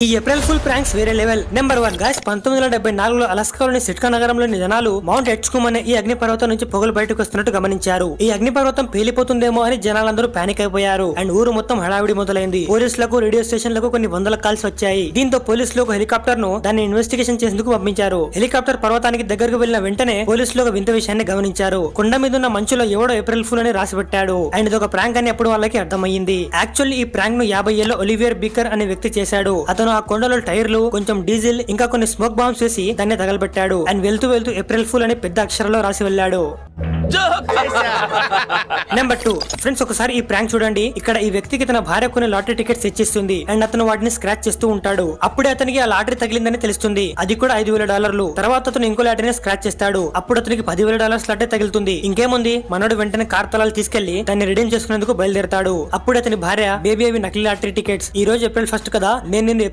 ఈ April full pranks వేరే level. Number 1 guys, 1974లో అలాస్కాలోని సిట్కా నగరంలోని జనాలు మౌంట్ ఎచ్కుమ్ అనే ఈ అగ్నిపర్వతం నుంచి పొగలు బయటకు వస్తున్నట్టు గమనించారు. ఈ అగ్నిపర్వతం పేలిపోతుందేమో అని జనాలందరూ పానిక్ అయిపోయారు. అండ్ ఊరు మొత్తం హడావిడి మొదలైంది. పోలీసులకు, రేడియో స్టేషన్లకు కొన్ని వందల కాల్స్ వచ్చాయి. దీంతో పోలీసులు ఒక హెలికాప్టర్ ను దాన్ని ఇన్వెస్టిగేషన్ చేసేందుకు పంపించారు. హెలికాప్టర్ పర్వతానికి దగ్గరకు వెళ్లిన వెంటనే పోలీసులు ఒక వింత విషయాన్ని గమనించారు. కొండ మీద ఉన్న మంచులో ఎవడో ఏప్రిల్ ఫుల్ అని రాసి పెట్టాడు. అండ్ ఇది ఒక ప్రాంక్ అని అప్పుడు వాళ్ళకి అర్థమయ్యింది. యాక్చువల్లీ ఈ ప్రాంక్ ను 50 ఏళ్ల ఒలివియర్ బీకర్ అనే వ్యక్తి చేశాడు. అతను ఆ కొండలో టైర్లు, కొంచెం డీజిల్, ఇంకా కొన్ని స్మోక్ బాంబ్స్ వేసి దాన్ని తగలబెట్టాడు. అండ్ వెళ్తూ వెళ్తూ ఏప్రిల్ ఫుల్ అని పెద్ద అక్షరాల్లో రాసి వెళ్ళాడు. నెంబర్ 2 ఫ్రెండ్స్, ఒకసారి ఈ ప్రాంక్ చూడండి. ఇక్కడ ఈ వ్యక్తికి తన భార్య కొన్ని లాటరీ టికెట్స్ ఇచ్చిస్తుంది. అండ్ అతను వాటిని స్క్రాచ్ చేస్తూ ఉంటాడు. అప్పుడే అతనికి ఆ లాటరీ తగిలిందని తెలుస్తుంది. అది కూడా $5,000. తర్వాత అతను ఇంకో లాటరీని స్క్రాచ్ చేస్తాడు. అప్పుడు అతనికి $10,000 లాటరీ తగులుతుంది. ఇంకేముంది, మనోడు వెంటనే కార్ తలాలు తీసుకెళ్లి దాన్ని రిడీమ్ చేసుకునేందుకు బయలుదేరతాడు. అప్పుడు అతని భార్య, బేబీ అవి నకిలీ లాటరీ టికెట్స్. ఈ రోజు ఏప్రిల్ 1 కదా, నేను నిన్ను